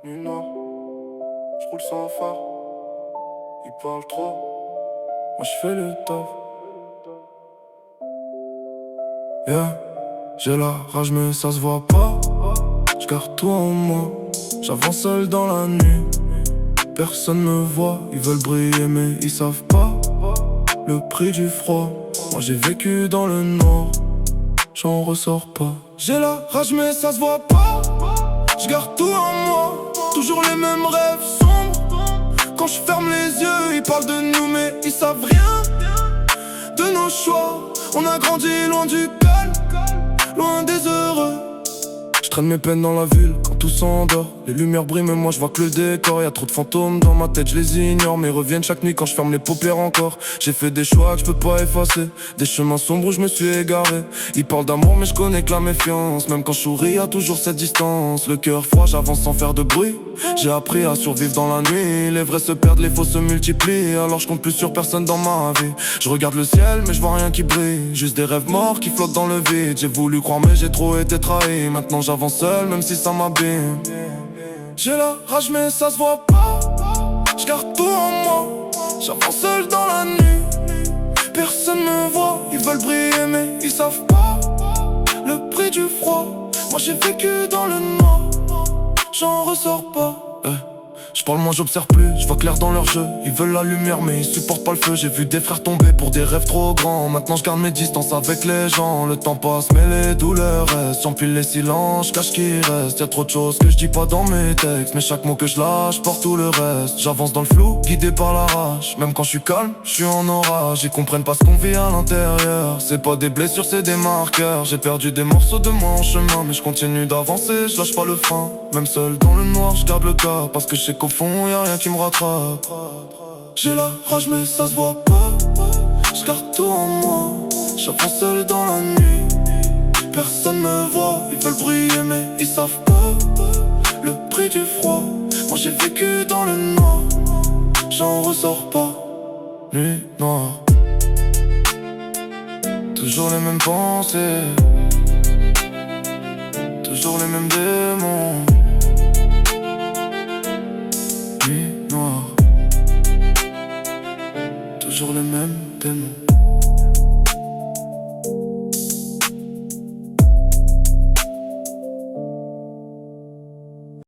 Nuit noire, j'roule sans phare. Ils parlent trop, moi j'fais le taf. Yeah, j'ai la rage mais ça se voit pas. J'garde tout en moi, j'avance seul dans la nuit. Personne me voit, ils veulent briller mais ils savent pas le prix du froid. Moi j'ai vécu dans le noir, j'en ressors pas. J'ai la rage mais ça se voit pas. J'garde tout en moi, toujours les mêmes rêves sombres. Quand je ferme les yeux, ils parlent de nous mais ils savent rien de nos choix. On a grandi loin du calme, loin des heureux. Je traîne mes peines dans la ville quand tout s'endort. Les lumières brillent mais moi je vois que le décor. Y'a trop de fantômes dans ma tête, je les ignore. Mais reviennent chaque nuit quand je ferme les paupières encore. J'ai fait des choix que je peux pas effacer, des chemins sombres où je me suis égaré. Ils parlent d'amour mais je connais que la méfiance. Même quand je souris y'a toujours cette distance. Le cœur froid, j'avance sans faire de bruit. J'ai appris à survivre dans la nuit. Les vrais se perdent, les faux se multiplient. Alors je compte plus sur personne dans ma vie. Je regarde le ciel mais je vois rien qui brille. Juste des rêves morts qui flottent dans le vide. J'ai voulu croire mais j'ai trop été trahi. Maintenant j'avance seul même si ça m'abîme. J'ai la rage mais ça se voit pas. J'garde tout en moi, j'avance seul dans la nuit. Personne me voit, ils veulent briller mais ils savent pas le prix du froid. Moi j'ai vécu dans le noir, j'en ressors pas. Je parle moins, j'observe plus, je vois clair dans leur jeu. Ils veulent la lumière mais ils supportent pas le feu. J'ai vu des frères tomber pour des rêves trop grands. Maintenant je garde mes distances avec les gens. Le temps passe mais les douleurs restent. J'empile les silences, je cache qui reste. Y'a trop de choses que je dis pas dans mes textes. Mais chaque mot que je lâche porte tout le reste. J'avance dans le flou, guidé par la rage. Même quand je suis calme, je suis en orage. Ils comprennent pas ce qu'on vit à l'intérieur. C'est pas des blessures, c'est des marqueurs. J'ai perdu des morceaux de moi en chemin. Mais je continue d'avancer, je lâche pas le frein. Même seul dans le noir, je garde le cap. Parce que je sais qu'au fond y'a rien qui me rattrape. J'ai la rage mais ça se voit pas. J'garde tout en moi, j'avance seul dans la nuit. Personne me voit, ils veulent briller mais ils savent pas le prix du froid. Moi j'ai vécu dans le noir, j'en ressors pas. Nuit noire, toujours les mêmes pensées, toujours les mêmes démons. Nuit noire, toujours les mêmes démons.